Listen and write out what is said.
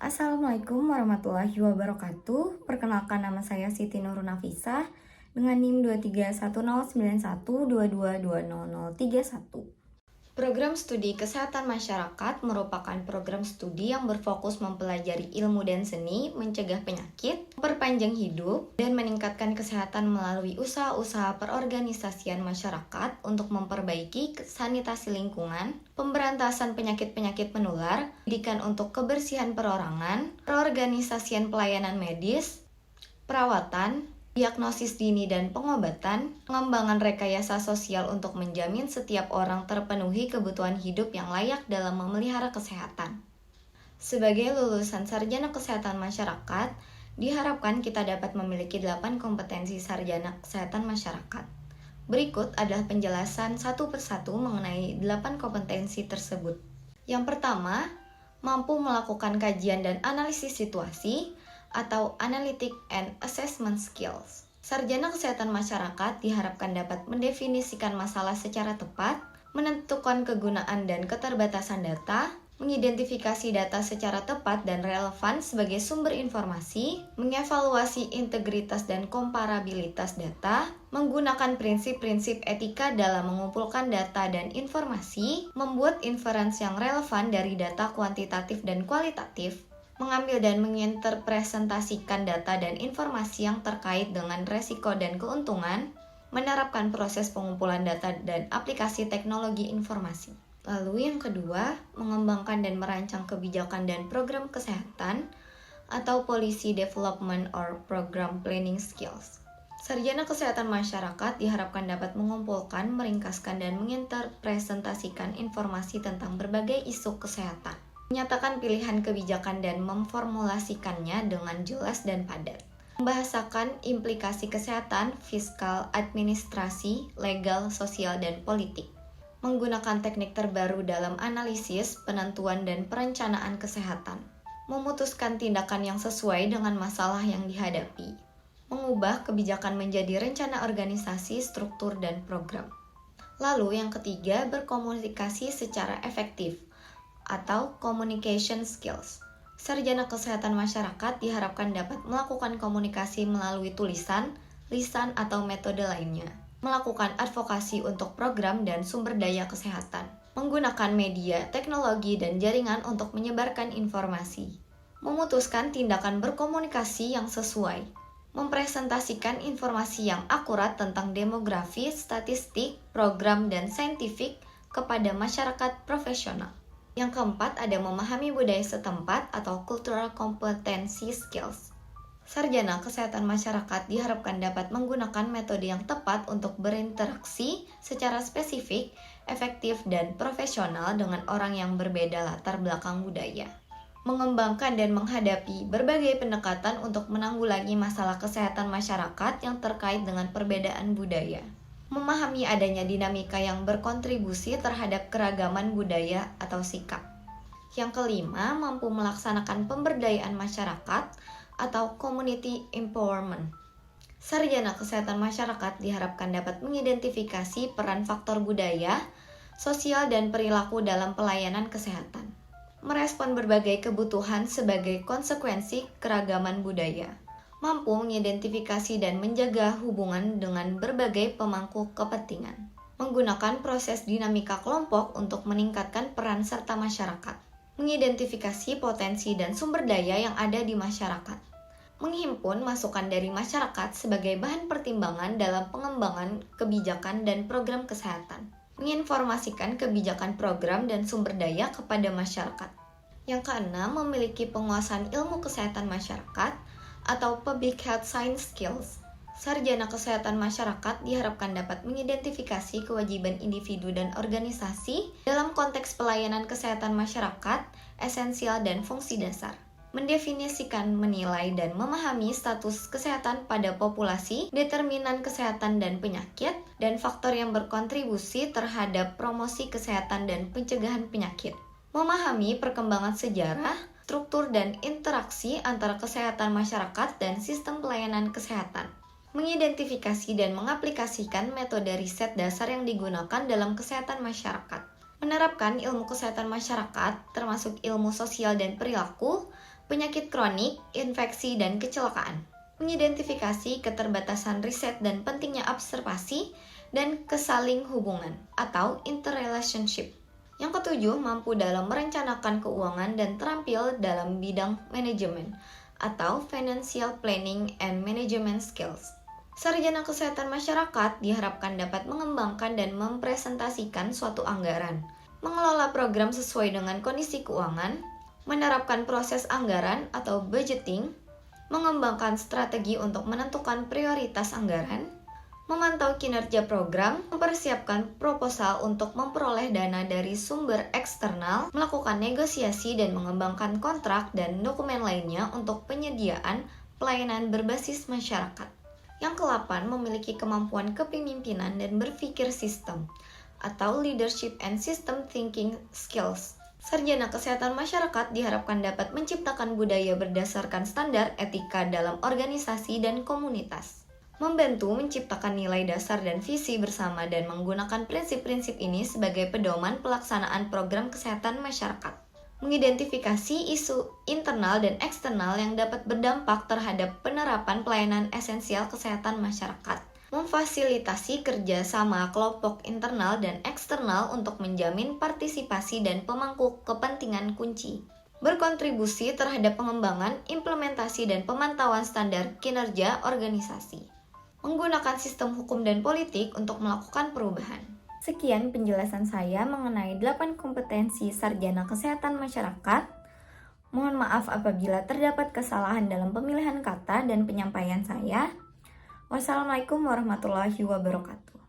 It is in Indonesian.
Assalamualaikum warahmatullahi wabarakatuh. Perkenalkan, nama saya Siti Nurun Nafisah dengan NIM 2319122200031. Program Studi Kesehatan Masyarakat merupakan program studi yang berfokus mempelajari ilmu dan seni, mencegah penyakit, memperpanjang hidup, dan meningkatkan kesehatan melalui usaha-usaha perorganisasian masyarakat untuk memperbaiki sanitasi lingkungan, pemberantasan penyakit-penyakit menular, pendidikan untuk kebersihan perorangan, perorganisasian pelayanan medis, perawatan, diagnosis dini dan pengobatan, pengembangan rekayasa sosial untuk menjamin setiap orang terpenuhi kebutuhan hidup yang layak dalam memelihara kesehatan. Sebagai lulusan sarjana kesehatan masyarakat, diharapkan kita dapat memiliki 8 kompetensi sarjana kesehatan masyarakat. Berikut adalah penjelasan satu persatu mengenai 8 kompetensi tersebut. Yang pertama, mampu melakukan kajian dan analisis situasi, atau Analytic and Assessment Skills. Sarjana kesehatan masyarakat diharapkan dapat mendefinisikan masalah secara tepat, menentukan kegunaan dan keterbatasan data, mengidentifikasi data secara tepat dan relevan sebagai sumber informasi, mengevaluasi integritas dan komparabilitas data, menggunakan prinsip-prinsip etika dalam mengumpulkan data dan informasi, membuat inference yang relevan dari data kuantitatif dan kualitatif, mengambil dan menginterpresentasikan data dan informasi yang terkait dengan resiko dan keuntungan, menerapkan proses pengumpulan data dan aplikasi teknologi informasi. Lalu yang kedua, mengembangkan dan merancang kebijakan dan program kesehatan atau Policy Development or Program Planning Skills. Sarjana kesehatan masyarakat diharapkan dapat mengumpulkan, meringkaskan, dan menginterpresentasikan informasi tentang berbagai isu kesehatan, menyatakan pilihan kebijakan dan memformulasikannya dengan jelas dan padat, membahasakan implikasi kesehatan, fiskal, administrasi, legal, sosial, dan politik, menggunakan teknik terbaru dalam analisis, penentuan, dan perencanaan kesehatan, memutuskan tindakan yang sesuai dengan masalah yang dihadapi, mengubah kebijakan menjadi rencana organisasi, struktur, dan program. Lalu yang ketiga, berkomunikasi secara efektif atau communication skills. Sarjana kesehatan masyarakat diharapkan dapat melakukan komunikasi melalui tulisan, lisan, atau metode lainnya, melakukan advokasi untuk program dan sumber daya kesehatan, menggunakan media, teknologi, dan jaringan untuk menyebarkan informasi, memutuskan tindakan berkomunikasi yang sesuai, mempresentasikan informasi yang akurat tentang demografi, statistik, program, dan saintifik kepada masyarakat profesional. Yang keempat, ada memahami budaya setempat atau cultural competency skills. Sarjana kesehatan masyarakat diharapkan dapat menggunakan metode yang tepat untuk berinteraksi secara spesifik, efektif, dan profesional dengan orang yang berbeda latar belakang budaya. Mengembangkan dan menghadapi berbagai pendekatan untuk menanggulangi masalah kesehatan masyarakat yang terkait dengan perbedaan budaya. Memahami adanya dinamika yang berkontribusi terhadap keragaman budaya atau sikap. Yang kelima, mampu melaksanakan pemberdayaan masyarakat atau community empowerment. Sarjana kesehatan masyarakat diharapkan dapat mengidentifikasi peran faktor budaya, sosial, dan perilaku dalam pelayanan kesehatan. Merespon berbagai kebutuhan sebagai konsekuensi keragaman budaya. Mampu mengidentifikasi dan menjaga hubungan dengan berbagai pemangku kepentingan, menggunakan proses dinamika kelompok untuk meningkatkan peran serta masyarakat, mengidentifikasi potensi dan sumber daya yang ada di masyarakat, menghimpun masukan dari masyarakat sebagai bahan pertimbangan dalam pengembangan kebijakan dan program kesehatan, menginformasikan kebijakan program dan sumber daya kepada masyarakat. Yang keenam, memiliki penguasaan ilmu kesehatan masyarakat atau Public Health Science Skills. Sarjana kesehatan masyarakat diharapkan dapat mengidentifikasi kewajiban individu dan organisasi dalam konteks pelayanan kesehatan masyarakat, esensial dan fungsi dasar. Mendefinisikan, menilai, dan memahami status kesehatan pada populasi, determinan kesehatan dan penyakit, dan faktor yang berkontribusi terhadap promosi kesehatan dan pencegahan penyakit. Memahami perkembangan sejarah, struktur dan interaksi antara kesehatan masyarakat dan sistem pelayanan kesehatan. Mengidentifikasi dan mengaplikasikan metode riset dasar yang digunakan dalam kesehatan masyarakat. Menerapkan ilmu kesehatan masyarakat, termasuk ilmu sosial dan perilaku, penyakit kronik, infeksi, dan kecelakaan. Mengidentifikasi keterbatasan riset dan pentingnya observasi dan kesaling hubungan atau interrelationship. Yang ketujuh, mampu dalam merencanakan keuangan dan terampil dalam bidang manajemen atau financial planning and management skills. Sarjana kesehatan masyarakat diharapkan dapat mengembangkan dan mempresentasikan suatu anggaran, mengelola program sesuai dengan kondisi keuangan, menerapkan proses anggaran atau budgeting, mengembangkan strategi untuk menentukan prioritas anggaran, memantau kinerja program, mempersiapkan proposal untuk memperoleh dana dari sumber eksternal, melakukan negosiasi dan mengembangkan kontrak dan dokumen lainnya untuk penyediaan pelayanan berbasis masyarakat. Yang ke-8, memiliki kemampuan kepemimpinan dan berpikir sistem atau leadership and system thinking skills. Sarjana kesehatan masyarakat diharapkan dapat menciptakan budaya berdasarkan standar etika dalam organisasi dan komunitas, membantu menciptakan nilai dasar dan visi bersama dan menggunakan prinsip-prinsip ini sebagai pedoman pelaksanaan program kesehatan masyarakat, mengidentifikasi isu internal dan eksternal yang dapat berdampak terhadap penerapan pelayanan esensial kesehatan masyarakat, memfasilitasi kerja sama kelompok internal dan eksternal untuk menjamin partisipasi dan pemangku kepentingan kunci, berkontribusi terhadap pengembangan, implementasi, dan pemantauan standar kinerja organisasi, menggunakan sistem hukum dan politik untuk melakukan perubahan. Sekian penjelasan saya mengenai 8 kompetensi sarjana kesehatan masyarakat. Mohon maaf apabila terdapat kesalahan dalam pemilihan kata dan penyampaian saya. Wassalamualaikum warahmatullahi wabarakatuh.